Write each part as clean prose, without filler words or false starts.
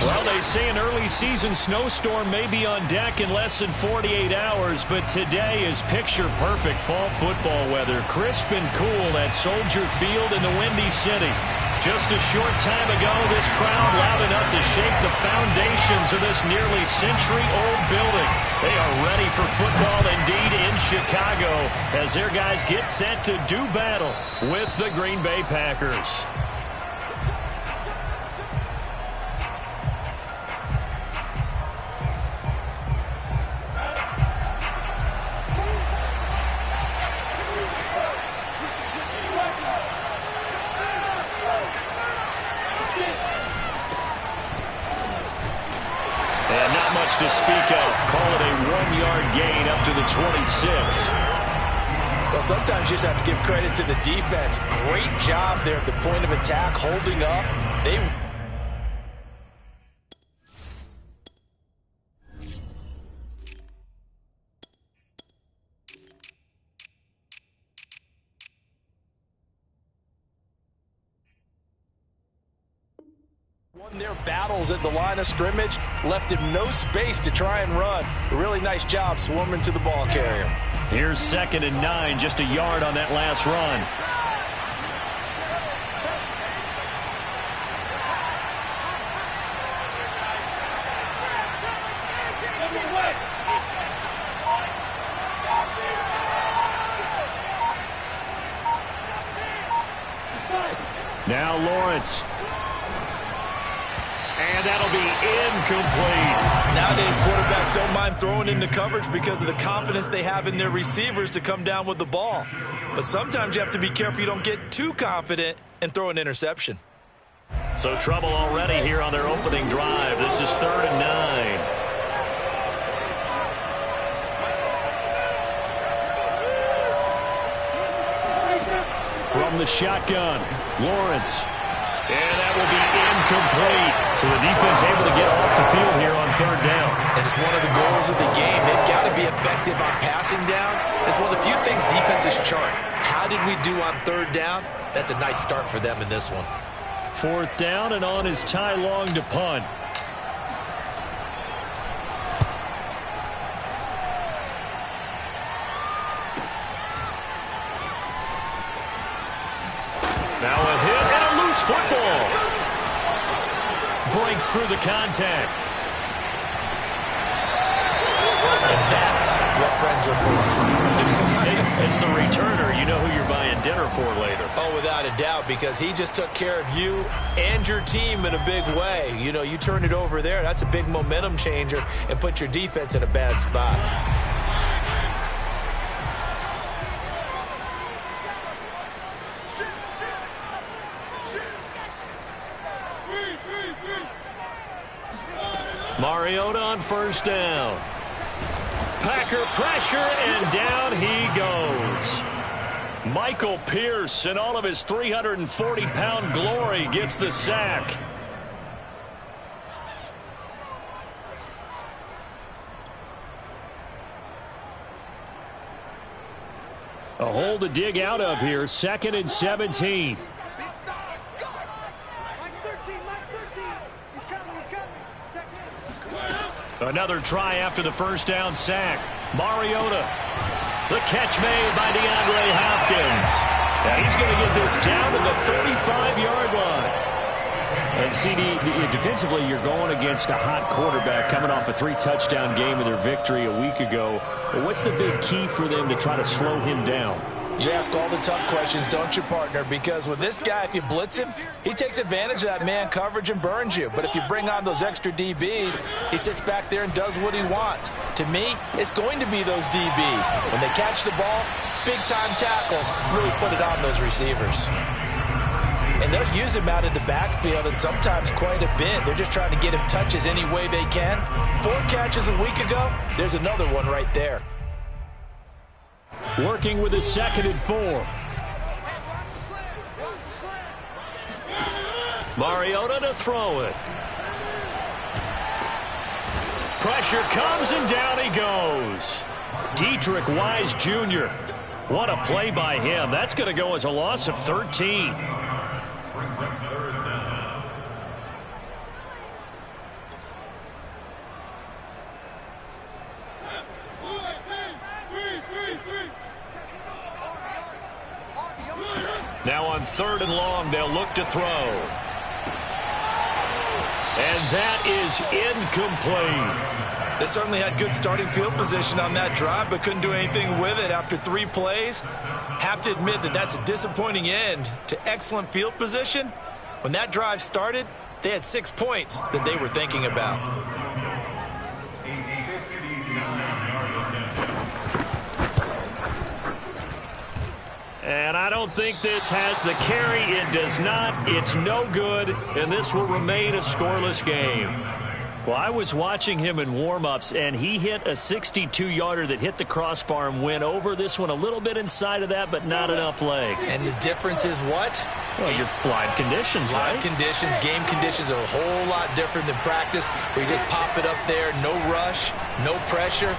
Well, they say an early season snowstorm may be on deck in less than 48 hours, but today is picture-perfect fall football weather. Crisp and cool at Soldier Field in the Windy City. Just a short time ago, this crowd loud enough to shake the foundations of this nearly century-old building. They are ready for football indeed in Chicago as their guys get set to do battle with the Green Bay Packers. To speak of, call it a 1-yard gain up to the 26. Well, sometimes you just have to give credit to the defense. Great job there at the point of attack, holding up. They won their battles at the line of scrimmage, left him no space to try and run. A really nice job swarming to the ball carrier. Here's 2nd and 9, just a yard on that last run. Now Lawrence. And that'll be incomplete. Nowadays, quarterbacks don't mind throwing into coverage because of the confidence they have in their receivers to come down with the ball. But sometimes you have to be careful you don't get too confident and throw an interception. So trouble already here on their opening drive. This is 3rd and 9. From the shotgun, Lawrence. And that will be incomplete. So the defense able to get off the field here on 3rd down. And it's one of the goals of the game. They've got to be effective on passing downs. It's one of the few things defenses chart. How did we do on 3rd down? That's a nice start for them in this one. 4th down, and on is Ty Long to punt. Now a hit and a loose football. Breaks through the contact. And that's what friends are for. It's the returner. You know who you're buying dinner for later. Oh, without a doubt, because he just took care of you and your team in a big way. You know, you turn it over there, that's a big momentum changer and put your defense in a bad spot. Mariota on 1st down. Packer pressure, and down he goes. Michael Pierce, in all of his 340-pound glory, gets the sack. A hole to dig out of here. 2nd and 17. Another try after the first down sack. Mariota. The catch made by DeAndre Hopkins. And he's going to get this down to the 35-yard line. And CD, defensively, you're going against a hot quarterback coming off a 3-touchdown game in their victory a week ago. But what's the big key for them to try to slow him down? You ask all the tough questions, don't you, partner? Because with this guy, if you blitz him, he takes advantage of that man coverage and burns you. But if you bring on those extra DBs, he sits back there and does what he wants. To me, it's going to be those DBs. When they catch the ball, big-time tackles really put it on those receivers. And they'll use him out in the backfield, and sometimes quite a bit. They're just trying to get him touches any way they can. 4 catches a week ago, there's another one right there. Working with a 2nd and 4. Mariota to throw it. Pressure comes, and down he goes. Dietrich Wise Jr. What a play by him. That's going to go as a loss of 13. Now on 3rd and long, they'll look to throw. And that is incomplete. They certainly had good starting field position on that drive, but couldn't do anything with it after 3 plays. Have to admit that that's a disappointing end to excellent field position. When that drive started, they had 6 points that they were thinking about. And I don't think this has the carry. It does not. It's no good, and this will remain a scoreless game. Well, I was watching him in warm-ups, and he hit a 62-yarder that hit the crossbar and went over. This one a little bit inside of that, but not enough leg. And the difference is what? Well, your live conditions, right? Live conditions, game conditions are a whole lot different than practice, where you just pop it up there, no rush, no pressure.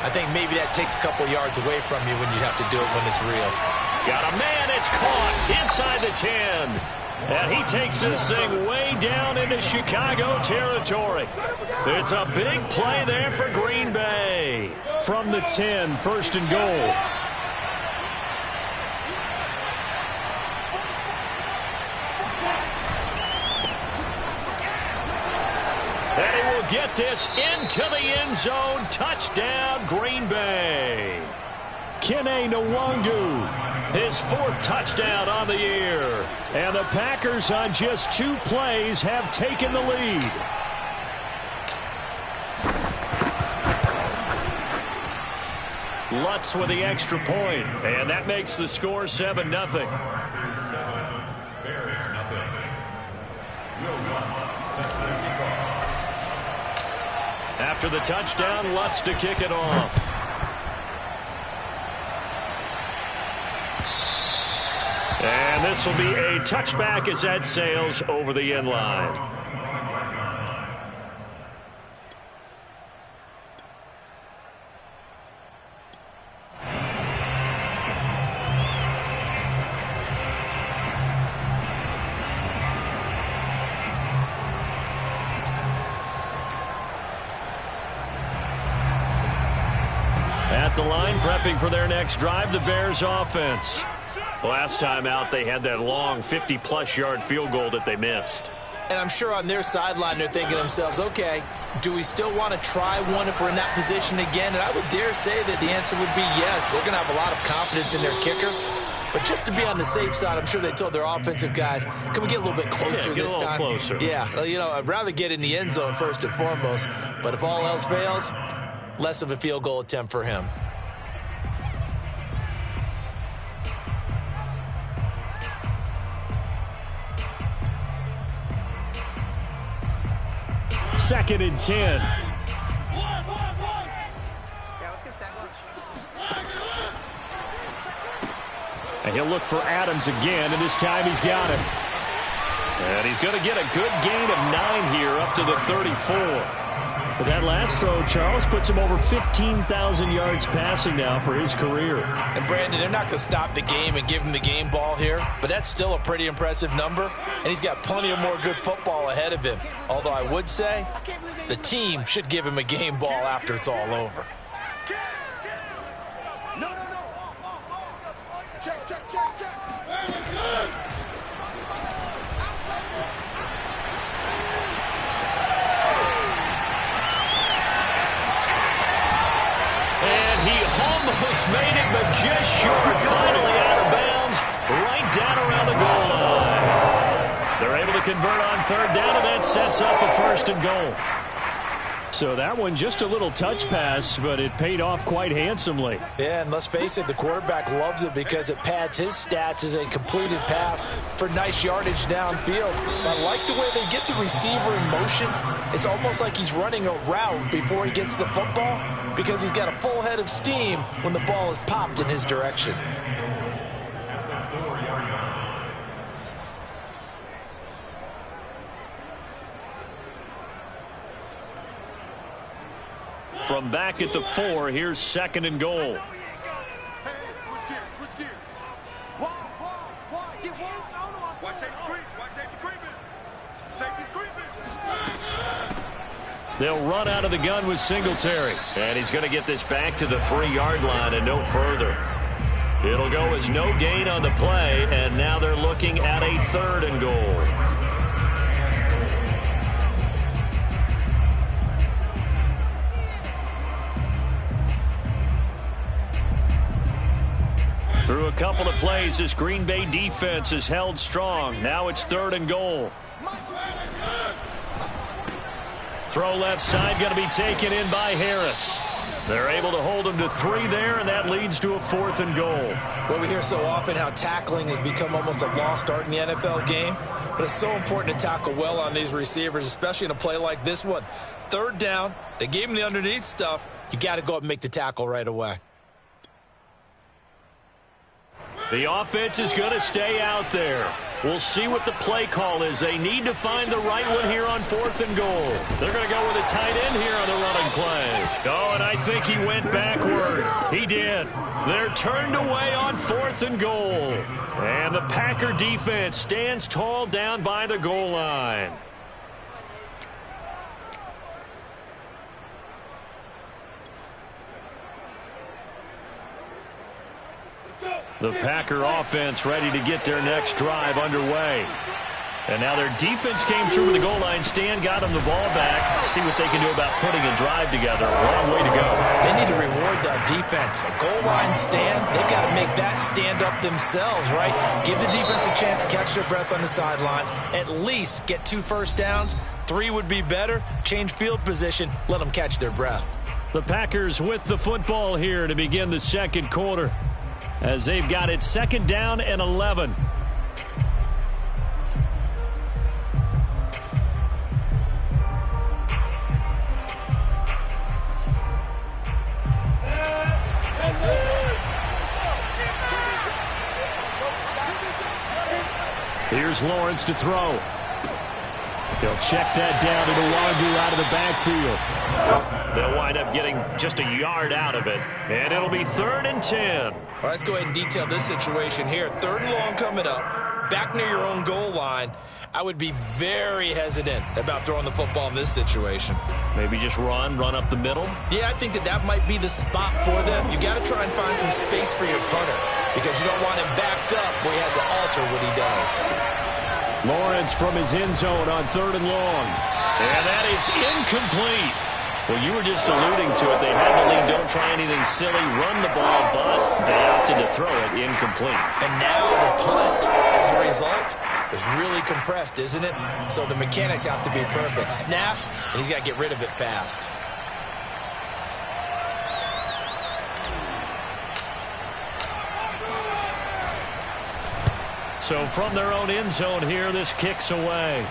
I think maybe that takes a couple yards away from you when you have to do it when it's real. Got a man, it's caught inside the 10. And he takes this thing way down into Chicago territory. It's a big play there for Green Bay. From the 10, 1st and goal. And he will get this into the end zone. Touchdown, Green Bay. Kene Nwangu, his 4th touchdown on the year. And the Packers on just 2 plays have taken the lead. Lutz with the extra point, and that makes the score 7-0. After the touchdown, Lutz to kick it off. And this will be a touchback as that sails over the end line. At the line, prepping for their next drive, the Bears offense. Last time out, they had that long 50-plus yard field goal that they missed. And I'm sure on their sideline, they're thinking to themselves, okay, do we still want to try one if we're in that position again? And I would dare say that the answer would be yes. They're going to have a lot of confidence in their kicker. But just to be on the safe side, I'm sure they told their offensive guys, can we get a little bit closer this time? Closer. Yeah, you know, I'd rather get in the end zone first and foremost. But if all else fails, less of a field goal attempt for him. Second and 10. Yeah, let's get sack lunch. And he'll look for Adams again, and this time he's got him. And he's going to get a good gain of 9 here up to the 34. But that last throw, Charles, puts him over 15,000 yards passing now for his career. And Brandon, they're not going to stop the game and give him the game ball here, but that's still a pretty impressive number, and he's got plenty of more good football ahead of him. Although I would say the team should give him a game ball after it's all over. And he almost made it, but just short. Finally out of bounds, right down around the goal line. They're able to convert on third down, and that sets up a 1st and goal. So that one just a little touch pass, but it paid off quite handsomely. Yeah, and let's face it, the quarterback loves it because it pads his stats as a completed pass for nice yardage downfield. I like the way they get the receiver in motion. It's almost like he's running a route before he gets the football because he's got a full head of steam when the ball is popped in his direction. From back at the 4, here's 2nd and goal. They'll run out of the gun with Singletary. And he's going to get this back to the 3-yard line and no further. It'll go as no gain on the play, and now they're looking at a 3rd and goal. Through a couple of plays, this Green Bay defense is held strong. Now it's 3rd and goal. Throw left side, going to be taken in by Harris. They're able to hold him to 3 there, and that leads to a 4th and goal. Well, we hear so often how tackling has become almost a lost art in the NFL game, but it's so important to tackle well on these receivers, especially in a play like this one. 3rd down, they gave him the underneath stuff. You got to go up and make the tackle right away. The offense is going to stay out there. We'll see what the play call is. They need to find the right one here on 4th and goal. They're going to go with a tight end here on the running play. Oh, and I think he went backward. He did. They're turned away on 4th and goal. And the Packer defense stands tall down by the goal line. The Packer offense ready to get their next drive underway. And now their defense came through with the goal line stand, got them the ball back. See what they can do about putting a drive together. Long way to go. They need to reward that defense. A goal line stand, they've got to make that stand up themselves, right? Give the defense a chance to catch their breath on the sidelines. At least get 2 first downs. 3 would be better. Change field position. Let them catch their breath. The Packers with the football here to begin the 2nd quarter, as they've got it 2nd down and 11. Here's Lawrence to throw. They'll check that down to Nwangu out of the backfield. They'll wind up getting just a yard out of it, and it'll be 3rd and 10. All right, let's go ahead and detail this situation here. 3rd and long coming up, back near your own goal line. I would be very hesitant about throwing the football in this situation. Maybe just run up the middle? Yeah, I think that might be the spot for them. You got to try and find some space for your punter because you don't want him backed up where he has to alter what he does. Lawrence from his end zone on 3rd and long. And that is incomplete. Well, you were just alluding to it. They had the lead. Don't try anything silly. Run the ball, but they opted to throw it incomplete. And now the punt, as a result, is really compressed, isn't it? So the mechanics have to be perfect. Snap, and he's got to get rid of it fast. So from their own end zone here, this kicks away.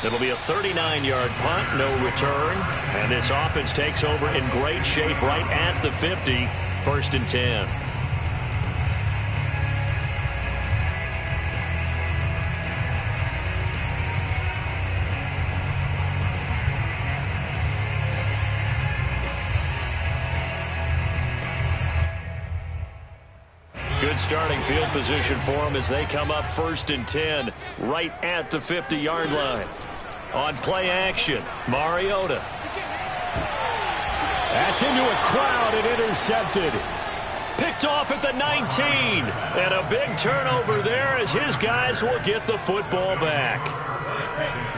It'll be a 39-yard punt, no return. And this offense takes over in great shape right at the 50, 1st and 10. Good starting field position for them as they come up 1st and 10 right at the 50-yard line. On play action, Mariota. That's into a crowd and intercepted. Picked off at the 19. And a big turnover there as his guys will get the football back.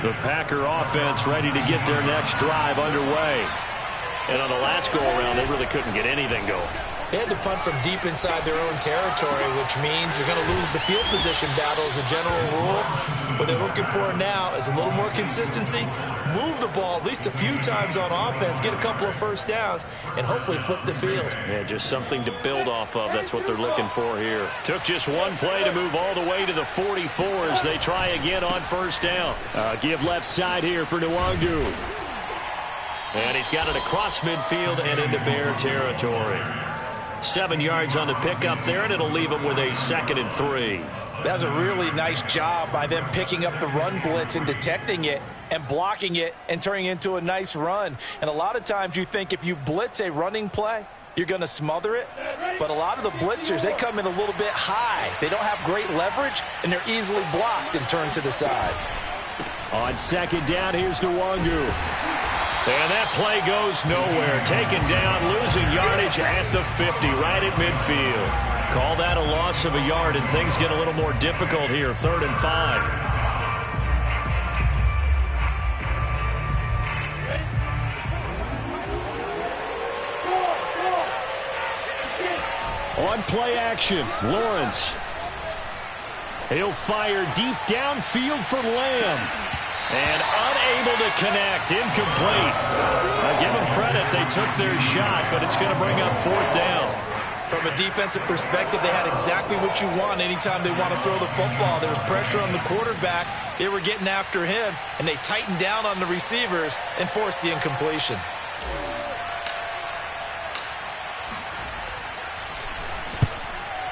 The Packer offense ready to get their next drive underway. And on the last go-around, they really couldn't get anything going. They had to punt from deep inside their own territory, which means you're going to lose the field position battle as a general rule. What they're looking for now is a little more consistency, move the ball at least a few times on offense, get a couple of first downs, and hopefully flip the field. Yeah, just something to build off of. That's what they're looking for here. Took just one play to move all the way to the 44 as they try again on 1st down. Give left side here for Nwangu. And he's got it across midfield and into Bear territory. 7 yards on the pickup there, and it'll leave him with a 2nd and 3. That was a really nice job by them picking up the run blitz and detecting it and blocking it and turning it into a nice run. And a lot of times you think if you blitz a running play, you're going to smother it. But a lot of the blitzers, they come in a little bit high. They don't have great leverage, and they're easily blocked and turned to the side. On 2nd down, here's Nwangu. And that play goes nowhere. Taken down, losing yardage at the 50, right at midfield. Call that a loss of a yard, and things get a little more difficult here. 3rd and 5. On play action, Lawrence. He'll fire deep downfield for Lamb. And unable to connect. Incomplete. I give them credit. They took their shot, but it's going to bring up 4th down. From a defensive perspective, they had exactly what you want anytime they want to throw the football. There was pressure on the quarterback. They were getting after him, and they tightened down on the receivers and forced the incompletion.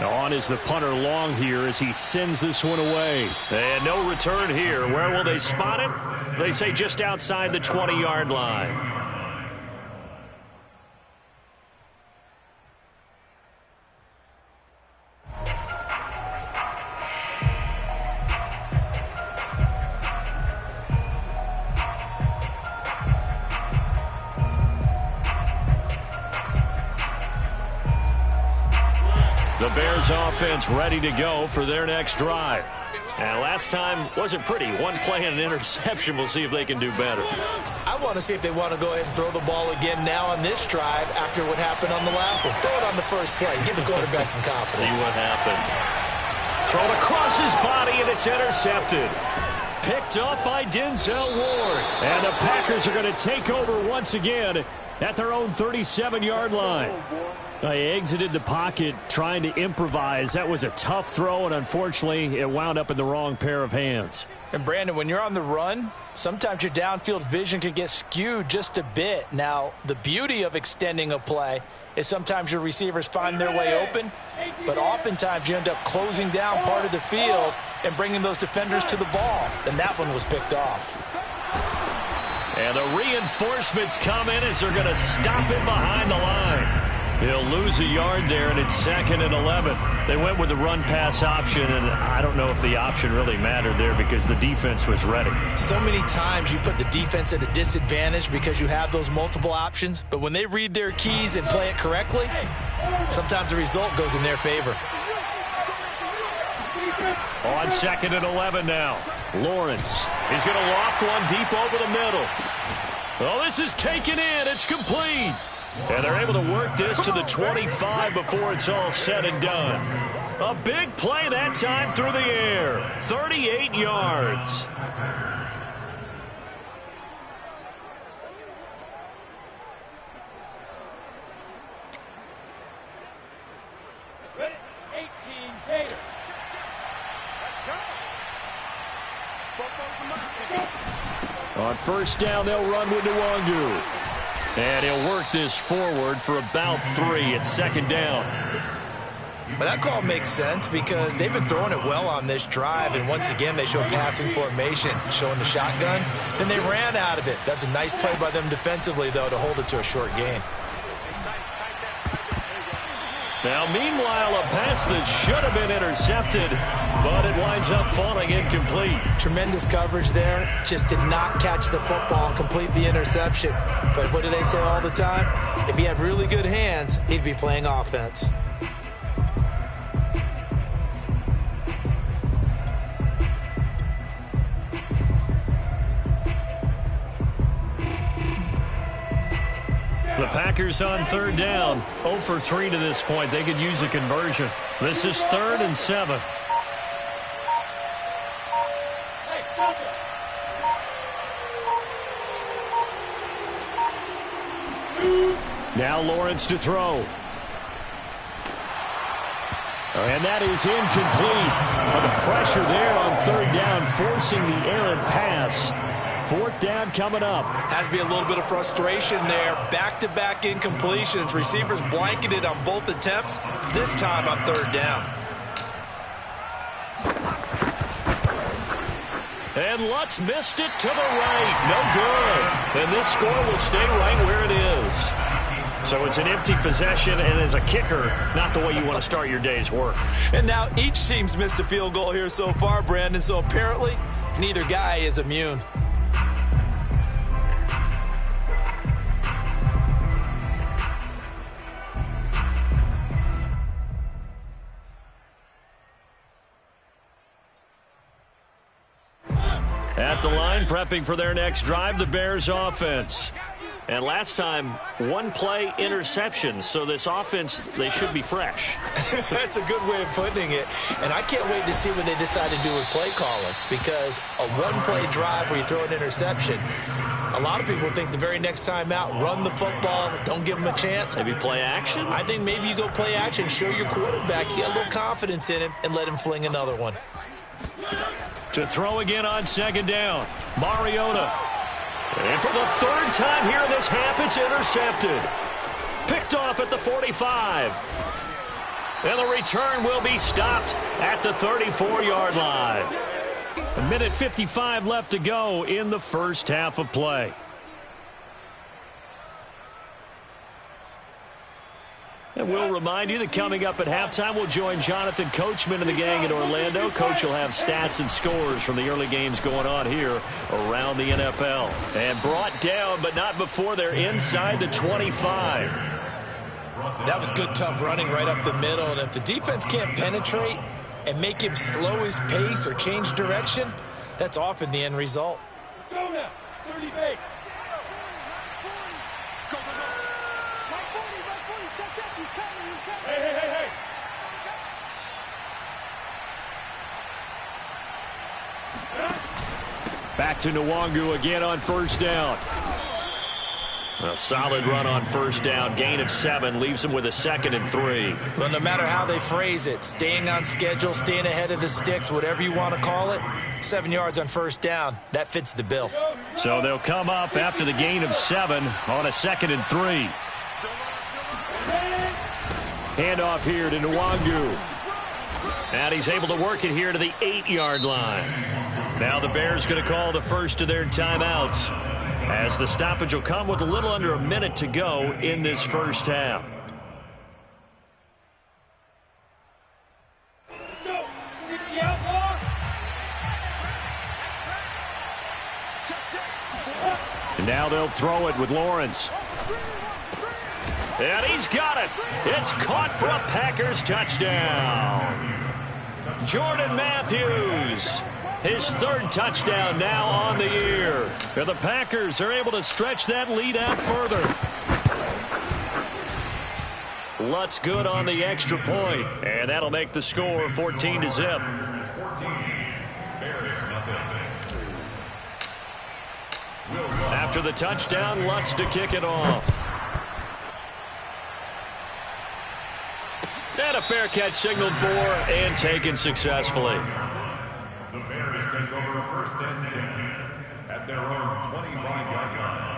On is the punter Long here as he sends this one away. And no return here. Where will they spot it? They say just outside the 20-yard line. The Bears offense ready to go for their next drive. And last time wasn't pretty. One play and an interception. We'll see if they can do better. I want to see if they want to go ahead and throw the ball again now on this drive after what happened on the last one. Throw it on the first play. Give the quarterback some confidence. See what happens. Thrown across his body, and it's intercepted. Picked up by Denzel Ward. And the Packers are going to take over once again at their own 37-yard line. They exited the pocket trying to improvise. That was a tough throw, and unfortunately, it wound up in the wrong pair of hands. And, Brandon, when you're on the run, sometimes your downfield vision can get skewed just a bit. Now, the beauty of extending a play is sometimes your receivers find their way open, but oftentimes you end up closing down part of the field and bringing those defenders to the ball. And that one was picked off. And the reinforcements come in as they're going to stop him behind the line. He'll lose a yard there, and it's 2nd and 11. They went with the run-pass option, and I don't know if the option really mattered there because the defense was ready. So many times you put the defense at a disadvantage because you have those multiple options, but when they read their keys and play it correctly, sometimes the result goes in their favor. On 2nd and 11 now. Lawrence. He's going to loft one deep over the middle. Oh, this is taken in. It's complete. And they're able to work this to the 25 before it's all said and done. A big play that time through the air. 38 yards. Ready? 18, Tater. Let's go. On 1st down, they'll run with Nwangu. And he'll work this forward for about 3 at 2nd down. But that call makes sense because they've been throwing it well on this drive, and once again they show passing formation, showing the shotgun. Then they ran out of it. That's a nice play by them defensively, though, to hold it to a short gain. Now, meanwhile, a pass that should have been intercepted, but it winds up falling incomplete. Tremendous coverage there. Just did not catch the football and complete the interception. But what do they say all the time? If he had really good hands, he'd be playing offense. The Packers on third down, 0 for 3 to this point. They could use a conversion. This is 3rd and 7. Now Lawrence to throw. And that is incomplete. The pressure there on third down, forcing the errant pass. 4th down coming up. Has to be a little bit of frustration there. Back-to-back incompletions. Receivers blanketed on both attempts, this time on third down. And Lutz missed it to the right. No good. And this score will stay right where it is. So it's an empty possession, and as a kicker, not the way you want to start your day's work. And now each team's missed a field goal here so far, Brandon, so apparently neither guy is immune. At the line, prepping for their next drive, the Bears offense. And last time, 1-play interception. So this offense, they should be fresh. That's a good way of putting it. And I can't wait to see what they decide to do with play calling. Because a 1-play drive where you throw an interception, a lot of people think the very next time out, run the football, don't give them a chance. Maybe play action? I think maybe you go play action, show your quarterback, you get a little confidence in him, and let him fling another one. To throw again on 2nd down, Mariota. And for the 3rd time here in this half, it's intercepted. Picked off at the 45. And the return will be stopped at the 34-yard line. 1:55 left to go in the first half of play. And we'll remind you that coming up at halftime, we'll join Jonathan Coachman and the gang in Orlando. Coach will have stats and scores from the early games going on here around the NFL. And brought down, but not before they're inside the 25. That was good, tough running right up the middle. And if the defense can't penetrate and make him slow his pace or change direction, that's often the end result. Go now. 30 base. Hey. Back to Nwangu again on 1st down. A solid run on 1st down. Gain of 7 leaves him with a 2nd and 3. Well, no matter how they phrase it, staying on schedule, staying ahead of the sticks, whatever you want to call it, 7 yards on 1st down, that fits the bill. So they'll come up after the gain of 7 on a 2nd and 3. Handoff here to Nwangu. And he's able to work it here to the 8-yard line. Now the Bears going to call the first of their timeouts, as the stoppage will come with a little under a minute to go in this first half. Let's go. 60 outlaw. And now they'll throw it with Lawrence. And he's got it. It's caught for a Packers touchdown. Jordan Matthews, his 3rd touchdown now on the year. And the Packers are able to stretch that lead out further. Lutz good on the extra point, and that'll make the score 14-0. After the touchdown, Lutz to kick it off. And a fair catch signaled for and taken successfully. The Bears take over 1st and 10 at their own 25-yard line.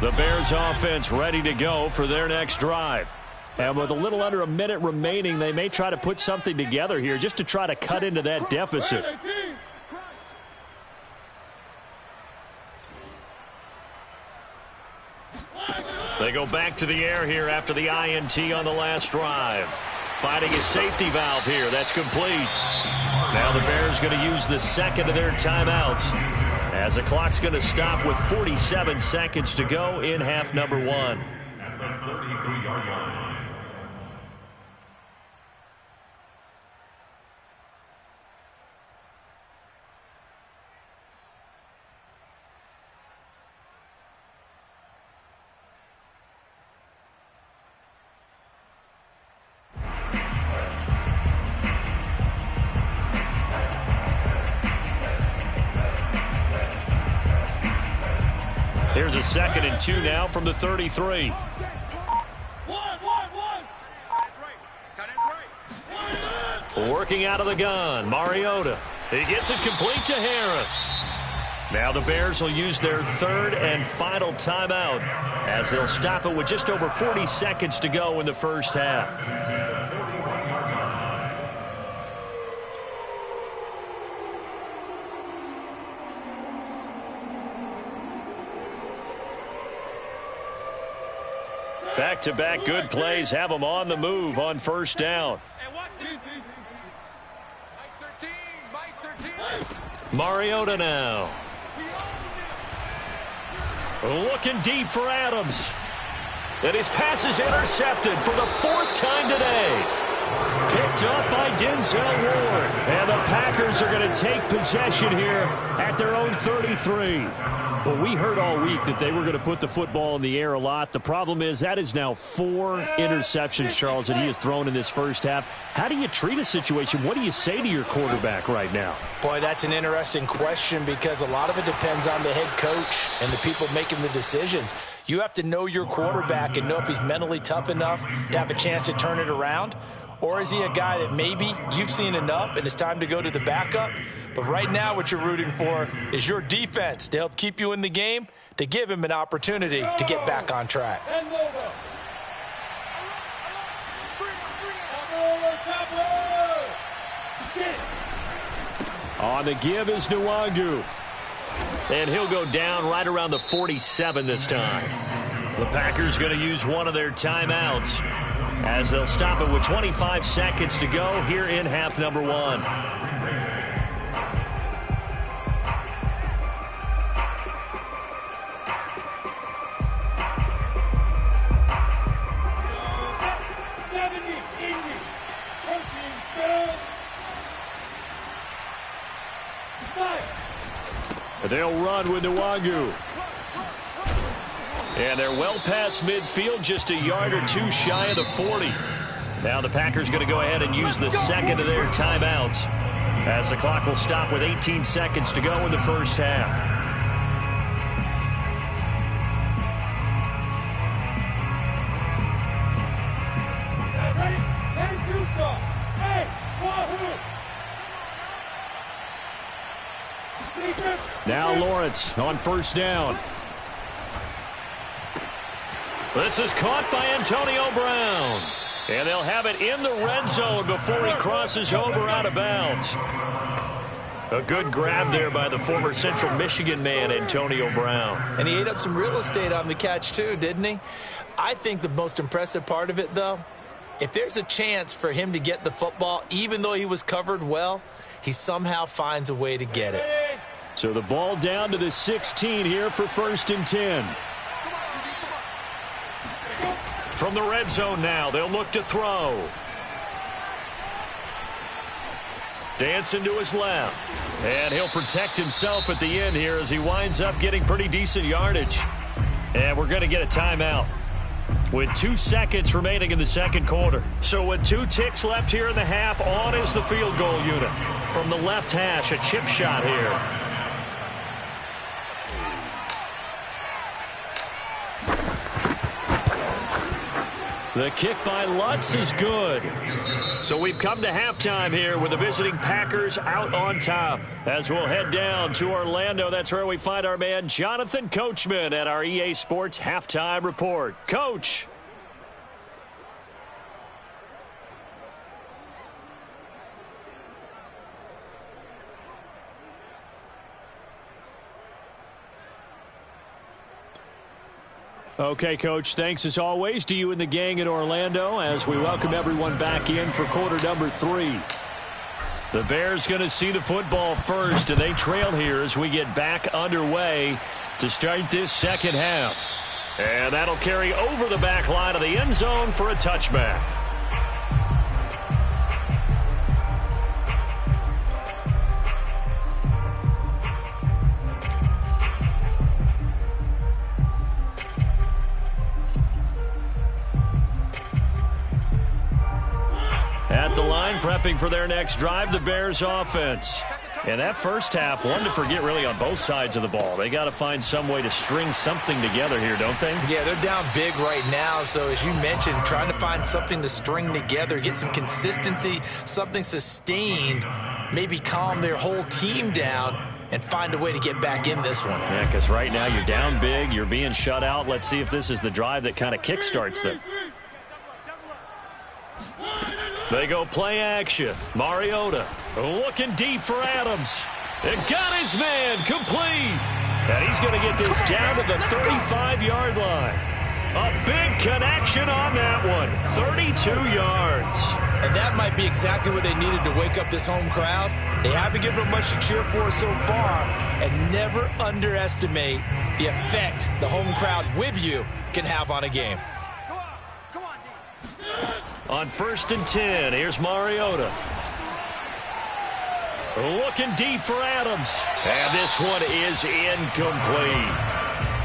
The Bears offense ready to go for their next drive. And with a little under a minute remaining, they may try to put something together here just to try to cut into that deficit. They go back to the air here after the INT on the last drive. Finding a safety valve here. That's complete. Now the Bears going to use the second of their timeouts as the clock's going to stop with 47 seconds to go in half number one. At the 33-yard line. Here's a 2nd and 2 now from the 33. Working out of the gun, Mariota. He gets it complete to Harris. Now the Bears will use their 3rd and final timeout as they'll stop it with just over 40 seconds to go in the first half. Back-to-back good plays have them on the move on first down. Mariota now. Looking deep for Adams. And his pass is intercepted for the 4th time today. Picked up by Denzel Ward. And the Packers are going to take possession here at their own 33. Well, we heard all week that they were going to put the football in the air a lot. The problem is that is now 4 interceptions, Charles, that he has thrown in this first half. How do you treat a situation? What do you say to your quarterback right now? Boy, that's an interesting question because a lot of it depends on the head coach and the people making the decisions. You have to know your quarterback and know if he's mentally tough enough to have a chance to turn it around. Or is he a guy that maybe you've seen enough and it's time to go to the backup? But right now what you're rooting for is your defense to help keep you in the game, to give him an opportunity to get back on track. On the give is Nwangu. And he'll go down right around the 47 this time. The Packers going to use one of their timeouts as they'll stop it with 25 seconds to go here in half number one. They'll run with Nwangu. And they're well past midfield, just a yard or two shy of the 40. Now the Packers going to go ahead and use the second of their timeouts as the clock will stop with 18 seconds to go in the first half. Now Lawrence on first down. This is caught by Antonio Brown. And they'll have it in the red zone before he crosses over out of bounds. A good grab there by the former Central Michigan man, Antonio Brown. And he ate up some real estate on the catch too, didn't he? I think the most impressive part of it, though, if there's a chance for him to get the football, even though he was covered well, he somehow finds a way to get it. So the ball down to the 16 here for 1st and 10. From the red zone now, they'll look to throw. Dancing to his left. And he'll protect himself at the end here as he winds up getting pretty decent yardage. And we're going to get a timeout with 2 seconds remaining in the second quarter. So with 2 ticks left here in the half, on is the field goal unit. From the left hash, a chip shot here. The kick by Lutz is good. So we've come to halftime here with the visiting Packers out on top. As we'll head down to Orlando, that's where we find our man Jonathan Coachman at our EA Sports Halftime Report. Coach. Okay, Coach, thanks as always to you and the gang in Orlando as we welcome everyone back in for quarter number 3. The Bears going to see the football first, and they trail here as we get back underway to start this second half. And that'll carry over the back line of the end zone for a touchback. At the line, prepping for their next drive, the Bears offense. And that first half, one to forget really on both sides of the ball. They got to find some way to string something together here, don't they? Yeah, they're down big right now. So as you mentioned, trying to find something to string together, get some consistency, something sustained, maybe calm their whole team down and find a way to get back in this one. Yeah, because right now you're down big, you're being shut out. Let's see if this is the drive that kind of kickstarts them. They go play action. Mariota looking deep for Adams. And got his man complete. And he's going to get this down to the 35-yard line. A big connection on that one. 32 yards. And that might be exactly what they needed to wake up this home crowd. They haven't given them much to cheer for so far. And never underestimate the effect the home crowd with you can have on a game. On 1st and 10, here's Mariota. Looking deep for Adams. And this one is incomplete.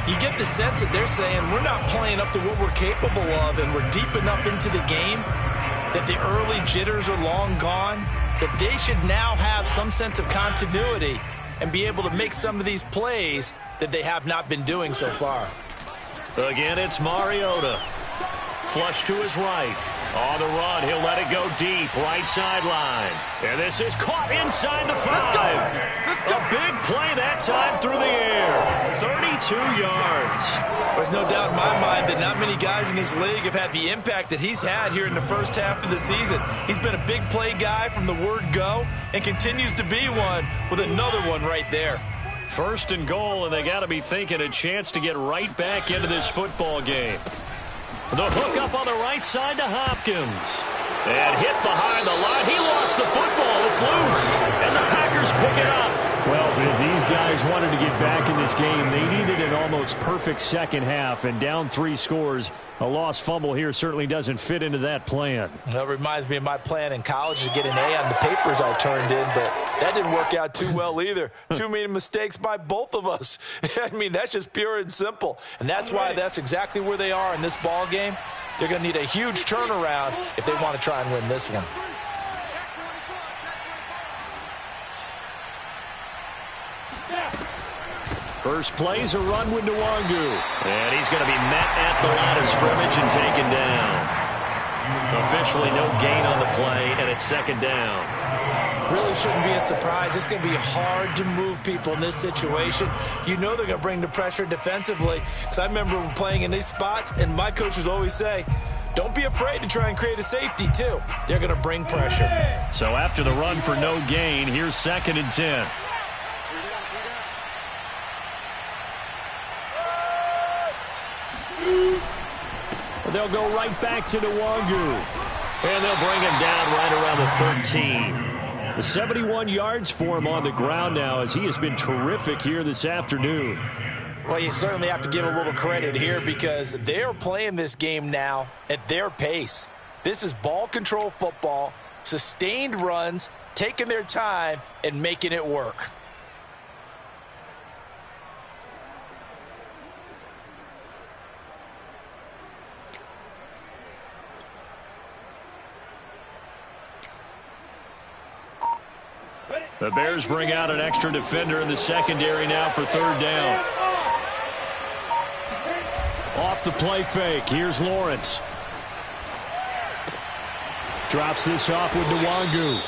You get the sense that they're saying we're not playing up to what we're capable of, and we're deep enough into the game that the early jitters are long gone, that they should now have some sense of continuity and be able to make some of these plays that they have not been doing so far. Again, it's Mariota. Flush to his right. On the run, he'll let it go deep, right sideline. And this is caught inside the 5. A big play that time through the air. 32 yards. There's no doubt in my mind that not many guys in this league have had the impact that he's had here in the first half of the season. He's been a big play guy from the word go and continues to be one with another one right there. 1st and goal, and they got to be thinking a chance to get right back into this football game. The hook up on the right side to Hopkins. And hit behind the line. He lost the football. It's loose. And the Packers pick it up. Well, if these guys wanted to get back in this game, they needed an almost perfect second half. And down 3 scores, a lost fumble here certainly doesn't fit into that plan. That reminds me of my plan in college to get an A on the papers I turned in, but that didn't work out too well either. Too many mistakes by both of us. I mean, that's just pure and simple. And that's why that's exactly where they are in this ball game. They're going to need a huge turnaround if they want to try and win this one. First play's a run with Nwangu. And he's going to be met at the line of scrimmage and taken down. Officially no gain on the play, and it's 2nd down. Really shouldn't be a surprise. It's going to be hard to move people in this situation. You know they're going to bring the pressure defensively. Because I remember playing in these spots, and my coaches always say, don't be afraid to try and create a safety, too. They're going to bring pressure. So after the run for no gain, here's 2nd and 10. They'll go right back to Nwangu. And they'll bring him down right around the 13. The 71 yards for him on the ground now as he has been terrific here this afternoon. Well, you certainly have to give a little credit here because they're playing this game now at their pace. This is ball control football, sustained runs, taking their time, and making it work. The Bears bring out an extra defender in the secondary now for 3rd down. Off the play fake. Here's Lawrence. Drops this off with Nwangu.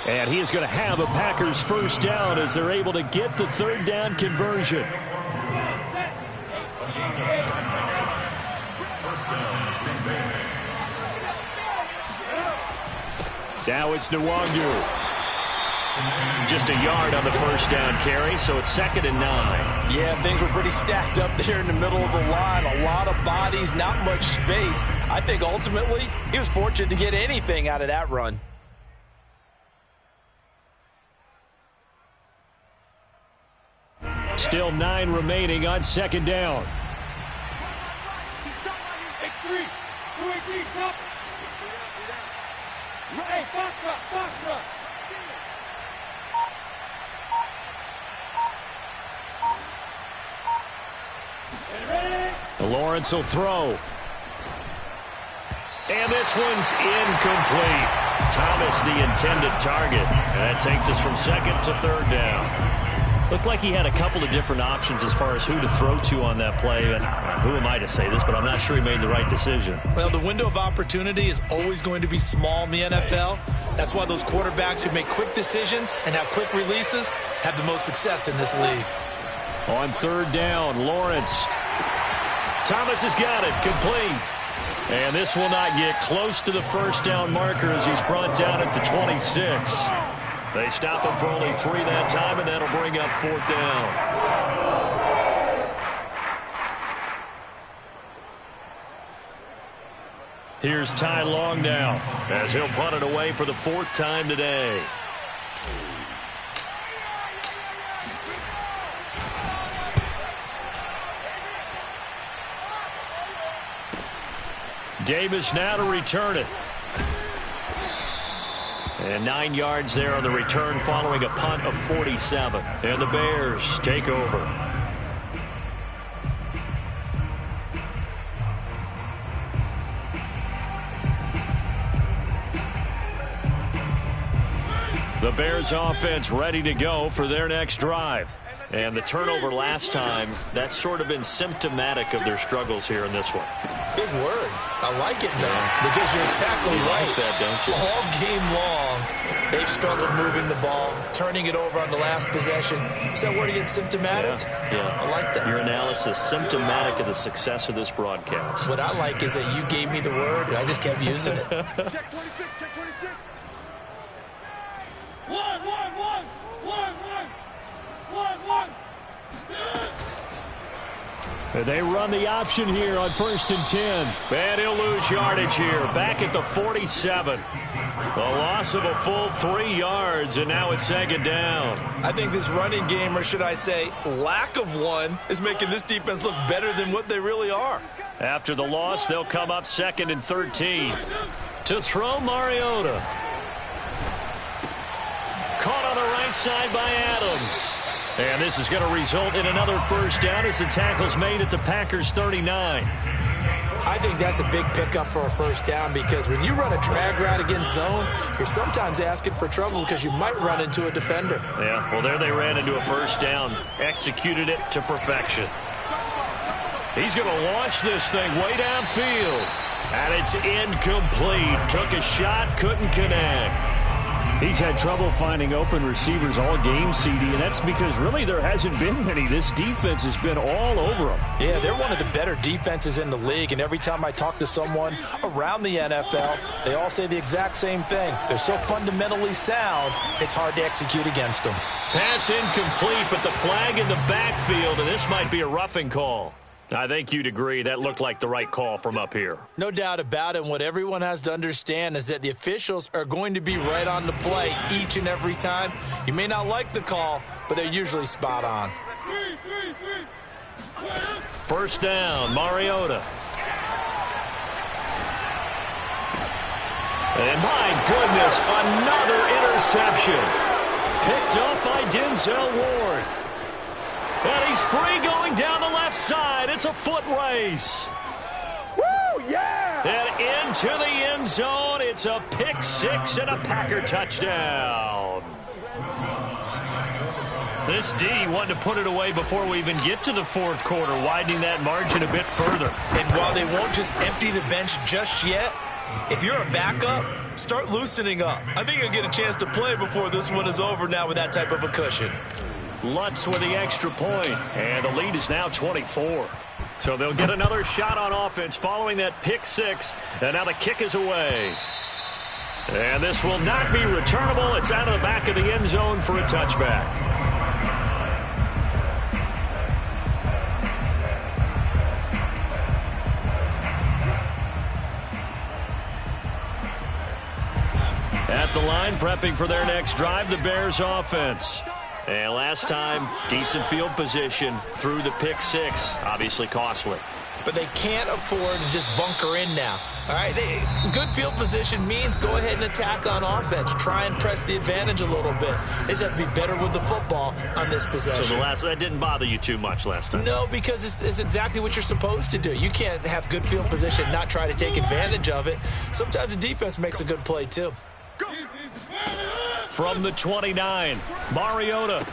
And he is going to have a Packers 1st down as they're able to get the 3rd down conversion. Now it's Nwangu. Just a yard on the first down carry, so it's 2nd and 9. Yeah, things were pretty stacked up there in the middle of the line. A lot of bodies, not much space. I think ultimately he was fortunate to get anything out of that run. Still 9 remaining on 2nd down. X3. 218, top. Hey, Foxtrot. Lawrence will throw. And this one's incomplete. Thomas the intended target. And that takes us from 2nd to 3rd down. Looked like he had a couple of different options as far as who to throw to on that play. And who am I to say this, but I'm not sure he made the right decision. Well, the window of opportunity is always going to be small in the NFL. That's why those quarterbacks who make quick decisions and have quick releases have the most success in this league. On 3rd down, Lawrence. Thomas has got it, complete. And this will not get close to the first down marker as he's brought down at the 26. They stop him for only 3 that time, and that'll bring up 4th down. Here's Ty Long now as he'll punt it away for the 4th time today. Davis now to return it. And 9 yards there on the return following a punt of 47. And the Bears take over. The Bears offense ready to go for their next drive. And the turnover last time, that's sort of been symptomatic of their struggles here in this one. Big word. I like it, though, because you're exactly right. Like that, don't you? All game long, they've struggled moving the ball, turning it over on the last possession. Is that word again, symptomatic? Yeah. I like that. Your analysis, symptomatic of the success of this broadcast. What I like is that you gave me the word, and I just kept using it. Check 26, check 26. 1. They run the option here on 1st and 10. And he'll lose yardage here. Back at the 47. A loss of a full 3 yards, and now it's 2nd down. I think this running game, or should I say lack of one, is making this defense look better than what they really are. After the loss, they'll come up 2nd and 13. To throw, Mariota. Caught on the right side by Adams. And this is going to result in another first down as the tackle's made at the Packers' 39. I think that's a big pickup for a first down because when you run a drag route against zone, you're sometimes asking for trouble because you might run into a defender. Yeah, well, there they ran into a first down, executed it to perfection. He's going to launch this thing way downfield. And it's incomplete. Took a shot, couldn't connect. He's had trouble finding open receivers all game, CD, and that's because really there hasn't been many. This defense has been all over them. Yeah, they're one of the better defenses in the league, and every time I talk to someone around the NFL, they all say the exact same thing. They're so fundamentally sound, it's hard to execute against them. Pass incomplete, but the flag in the backfield, and this might be a roughing call. I think you'd agree that looked like the right call from up here. No doubt about it. What everyone has to understand is that the officials are going to be right on the play each and every time. You may not like the call, but they're usually spot on. First down, Mariota. And my goodness, another interception. Picked up by Denzel Ward. And he's free going down the left side. It's a foot race. Woo, yeah! And into the end zone. It's a pick six and a Packer touchdown. This D wanted to put it away before we even get to the fourth quarter, widening that margin a bit further. And while they won't just empty the bench just yet, if you're a backup, start loosening up. I think you'll get a chance to play before this one is over now with that type of a cushion. Lutz with the extra point, and the lead is now 24. So they'll get another shot on offense following that pick six, and now the kick is away. And this will not be returnable. It's out of the back of the end zone for a touchback. At the line, prepping for their next drive, the Bears offense. And last time, decent field position through the pick six. Obviously costly. But they can't afford to just bunker in now. All right, good field position means go ahead and attack on offense. Try and press the advantage a little bit. They just have to be better with the football on this possession. So that didn't bother you too much last time? No, because it's exactly what you're supposed to do. You can't have good field position, not try to take advantage of it. Sometimes the defense makes a good play, too. From the 29, Mariota.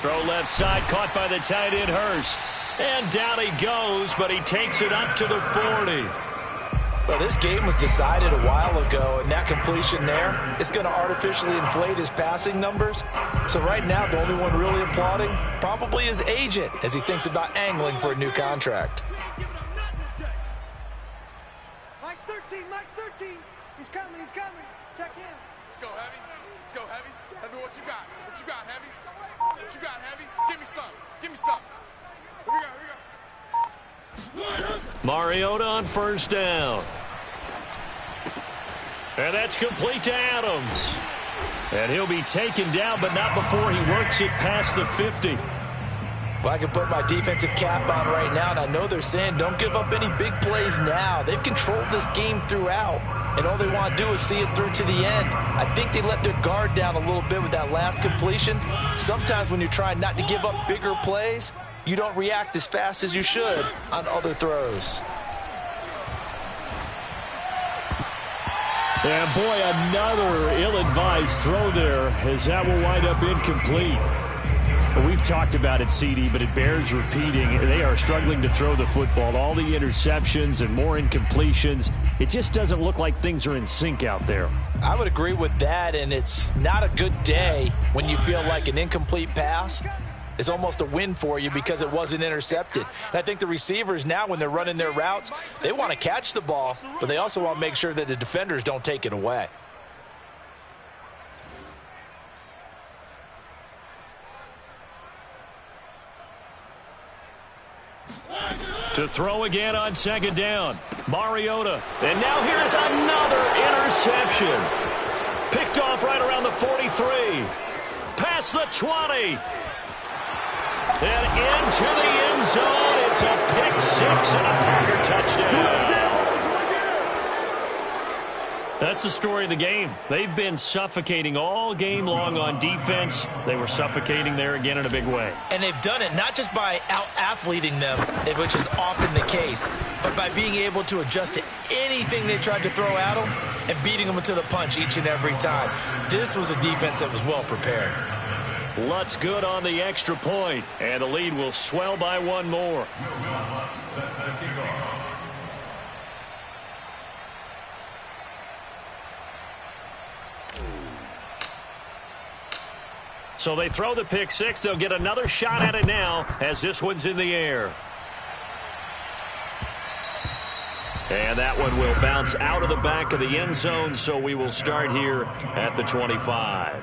Throw left side, caught by the tight end, Hurst. And down he goes, but he takes it up to the 40. Well, this game was decided a while ago, and that completion there is going to artificially inflate his passing numbers. So right now, the only one really applauding probably his agent as he thinks about angling for a new contract. Mike 13, Mike 13. He's coming, he's coming. Check in. Let's go, Heavy. Let's go, Heavy. Heavy, what you got? What you got, Heavy? What you got, Heavy? Give me some. Give me some. Here we go. Mariota on first down. And that's complete to Adams. And he'll be taken down, but not before he works it past the 50. Well, I can put my defensive cap on right now, and I know they're saying don't give up any big plays now. They've controlled this game throughout, and all they want to do is see it through to the end. I think they let their guard down a little bit with that last completion. Sometimes when you're trying not to give up bigger plays, you don't react as fast as you should on other throws. And boy, another ill-advised throw there as that will wind up incomplete. We've talked about it, CD, but it bears repeating. They are struggling to throw the football. All the interceptions and more incompletions. It just doesn't look like things are in sync out there. I would agree with that, and it's not a good day when you feel like an incomplete pass is almost a win for you because it wasn't intercepted. And I think the receivers now, when they're running their routes, they want to catch the ball, but they also want to make sure that the defenders don't take it away. To throw again on second down. Mariota. And now here's another interception. Picked off right around the 43. Past the 20. And into the end zone. It's a pick six and a Packer touchdown. That's the story of the game. They've been suffocating all game long on defense. They were suffocating there again in a big way. And they've done it not just by out-athleting them, which is often the case, but by being able to adjust to anything they tried to throw at them and beating them to the punch each and every time. This was a defense that was well prepared. Lutz good on the extra point, and the lead will swell by one more. So they throw the pick six. They'll get another shot at it now as this one's in the air. And that one will bounce out of the back of the end zone, so we will start here at the 25.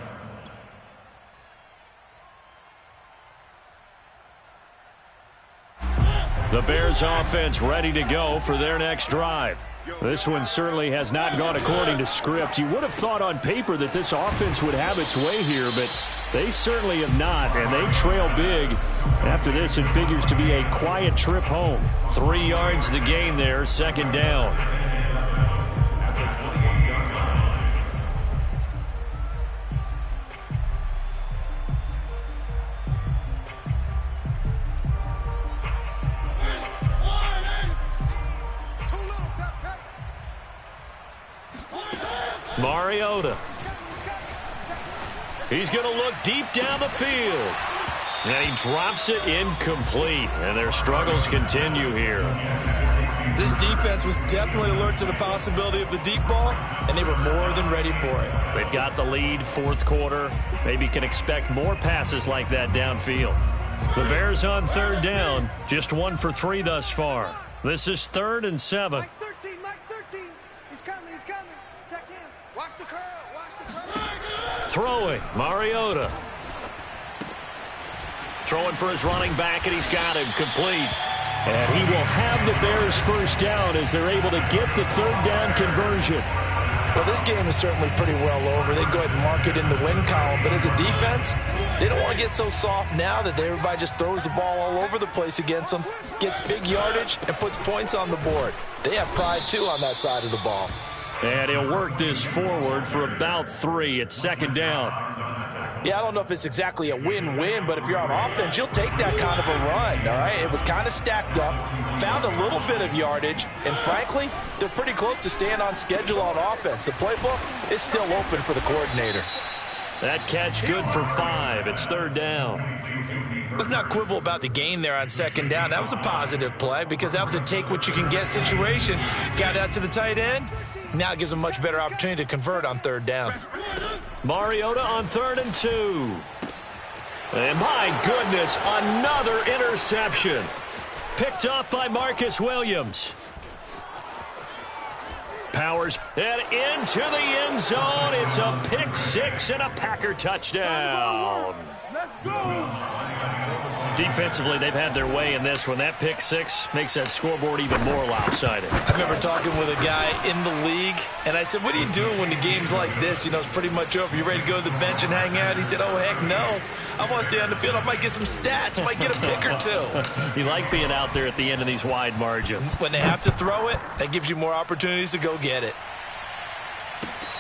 The Bears offense ready to go for their next drive. This one certainly has not gone according to script. You would have thought on paper that this offense would have its way here, but they certainly have not, and they trail big. After this, it figures to be a quiet trip home. 3 yards the gain there, second down. Mariota. He's going to look deep down the field. And he drops it incomplete. And their struggles continue here. This defense was definitely alert to the possibility of the deep ball, and they were more than ready for it. They've got the lead, fourth quarter. Maybe can expect more passes like that downfield. The Bears on third down, just 1 for 3 thus far. This is 3rd and 7. Mike 13, Mike 13. He's coming, he's coming. Check in. Watch the Throwing, Mariota. Throwing for his running back, and he's got him complete. And he will have the Bears first down as they're able to get the third down conversion. Well, this game is certainly pretty well over. They'd go ahead and mark it in the win column. But as a defense, they don't want to get so soft now that everybody just throws the ball all over the place against them, gets big yardage, and puts points on the board. They have pride, too, on that side of the ball. And he'll work this forward for about 3 at second down. Yeah, I don't know if it's exactly a win-win, but if you're on offense, you'll take that kind of a run, all right? It was kind of stacked up, found a little bit of yardage, and frankly, they're pretty close to staying on schedule on offense. The playbook is still open for the coordinator. That catch good for 5. It's third down. Let's not quibble about the gain there on second down. That was a positive play because that was a take-what-you-can-get situation. Got out to the tight end. Now it gives them a much better opportunity to convert on third down. Mariota on 3rd and 2. And my goodness, another interception. Picked off by Marcus Williams. Powers and into the end zone. It's a pick 6 and a Packer touchdown. Let's go. Defensively, they've had their way in this one. That pick 6 makes that scoreboard even more lopsided. I remember talking with a guy in the league, and I said, what are you doing when the game's like this? You know, it's pretty much over. You ready to go to the bench and hang out? He said, oh, heck no. I want to stay on the field. I might get some stats. I might get a pick or 2. You like being out there at the end of these wide margins. When they have to throw it, that gives you more opportunities to go get it.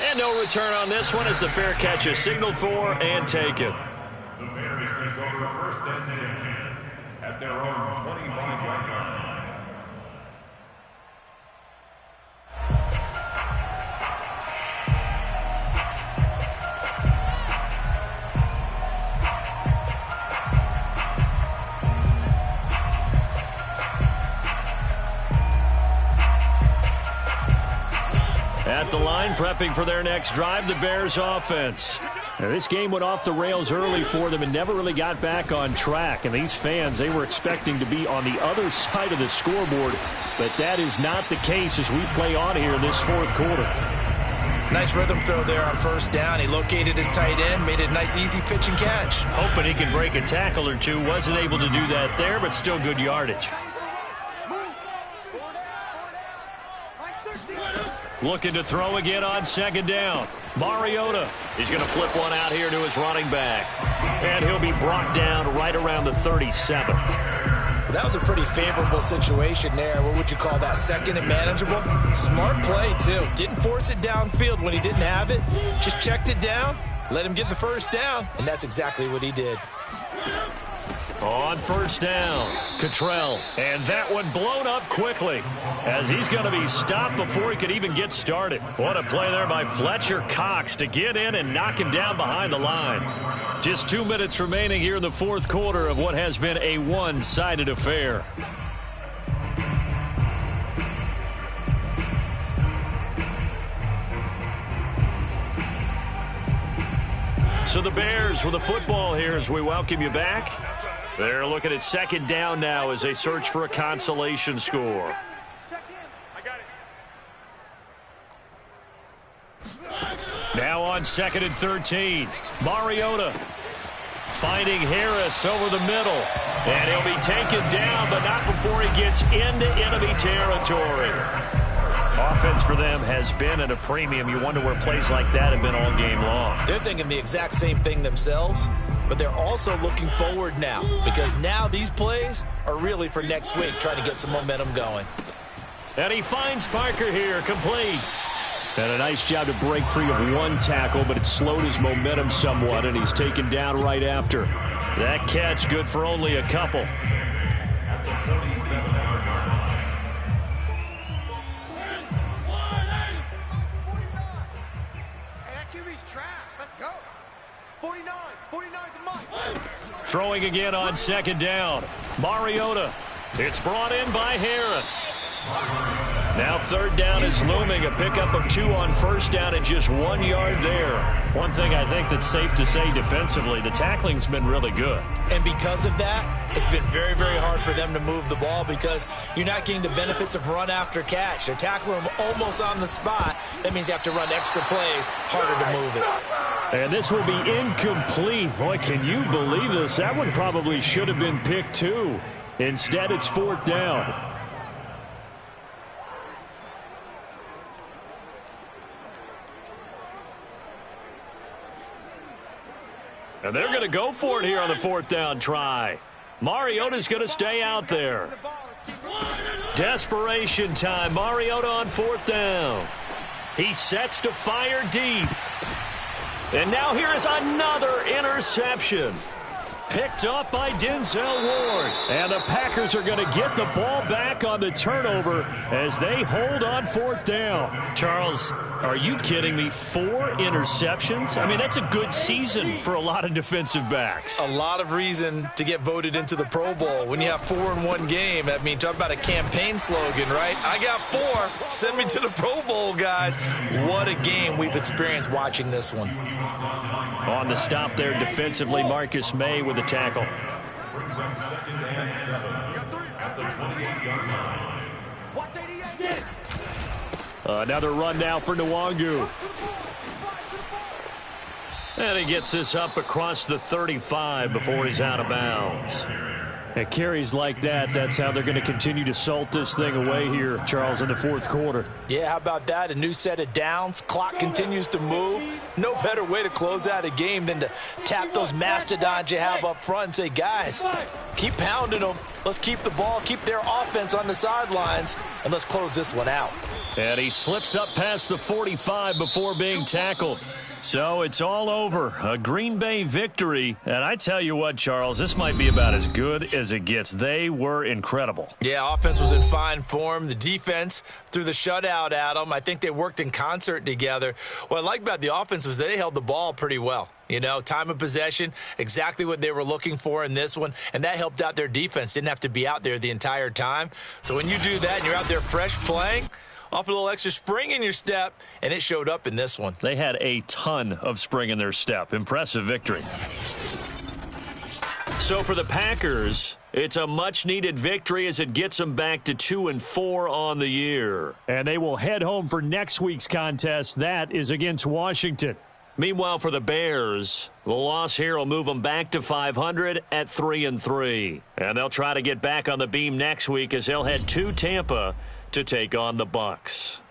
And no return on this one as the fair catch is signaled for and taken. The Bears take over first and 10 at their own 25-yard line. At the line, prepping for their next drive, the Bears offense. Now, this game went off the rails early for them and never really got back on track. And these fans, they were expecting to be on the other side of the scoreboard. But that is not the case as we play on here in this fourth quarter. Nice rhythm throw there on first down. He located his tight end, made it a nice easy pitch and catch. Hoping he can break a tackle or two. Wasn't able to do that there, but still good yardage. Looking to throw again on second down. Mariota. He's going to flip one out here to his running back. And he'll be brought down right around the 37. That was a pretty favorable situation there. What would you call that? Second and manageable? Smart play, too. Didn't force it downfield when he didn't have it. Just checked it down, let him get the first down, and that's exactly what he did. On first down, Cottrell. And that one blown up quickly as he's going to be stopped before he could even get started. What a play there by Fletcher Cox to get in and knock him down behind the line. Just 2 minutes remaining here in the fourth quarter of what has been a one-sided affair. So the Bears with the football here as we welcome you back. They're looking at second down now as they search for a consolation score. Check in. I got it. Now on 2nd and 13. Mariota finding Harris over the middle. And he'll be taken down, but not before he gets into enemy territory. Offense for them has been at a premium. You wonder where plays like that have been all game long. They're thinking the exact same thing themselves, but they're also looking forward now because now these plays are really for next week, trying to get some momentum going. And he finds Parker here, complete. And a nice job to break free of one tackle, but it slowed his momentum somewhat, and he's taken down right after. That catch good for only a couple. At the 47-yard line. Hey, that QB's trash. Let's go. 49. 49's a must. Throwing again on second down. Mariota. It's brought in by Harris. Now third down is looming. A pickup of 2 on first down and just 1 yard there. One thing I think that's safe to say defensively, the tackling's been really good. And because of that, it's been very, very hard for them to move the ball because you're not getting the benefits of run after catch. They're tackling them almost on the spot. That means you have to run extra plays, harder to move it. And this will be incomplete. Boy, can you believe this? That one probably should have been picked too. Instead, it's 4th down. And they're going to go for it here on the 4th down try. Mariota's going to stay out there. Desperation time. Mariota on 4th down. He sets to fire deep. And now here is another interception. Picked up by Denzel Ward. And the Packers are going to get the ball back on the turnover as they hold on 4th down. Charles, are you kidding me? 4 interceptions? I mean, that's a good season for a lot of defensive backs. A lot of reason to get voted into the Pro Bowl. When you have 4 in one game, I mean, talk about a campaign slogan, right? I got 4. Send me to the Pro Bowl, guys. What a game we've experienced watching this one. On the stop there defensively, Marcus May with a tackle. Brings up 2nd and 7 at the 28-yard line. Watch 88. Another run now for Nwangu. And he gets this up across the 35 before he's out of bounds. At carries like that, that's how they're going to continue to salt this thing away here, Charles, in the 4th quarter. Yeah, how about that? A new set of downs. Clock continues to move. No better way to close out a game than to tap those mastodons you have up front and say, guys, keep pounding them. Let's keep the ball, keep their offense on the sidelines, and let's close this one out. And he slips up past the 45 before being tackled. So it's all over. A Green Bay victory. And I tell you what, Charles, this might be about as good as it gets. They were incredible. Yeah, offense was in fine form. The defense threw the shutout at them. I think they worked in concert together. What I like about the offense was they held the ball pretty well. You know, time of possession, exactly what they were looking for in this one. And that helped out their defense. Didn't have to be out there the entire time. So when you do that and you're out there fresh playing, off a little extra spring in your step, and it showed up in this one. They had a ton of spring in their step. Impressive victory. So for the Packers, it's a much-needed victory as it gets them back to 2-4 on the year. And they will head home for next week's contest. That is against Washington. Meanwhile, for the Bears, the loss here will move them back to 500 at 3-3. And they'll try to get back on the beam next week as they'll head to Tampa to take on the Bucs.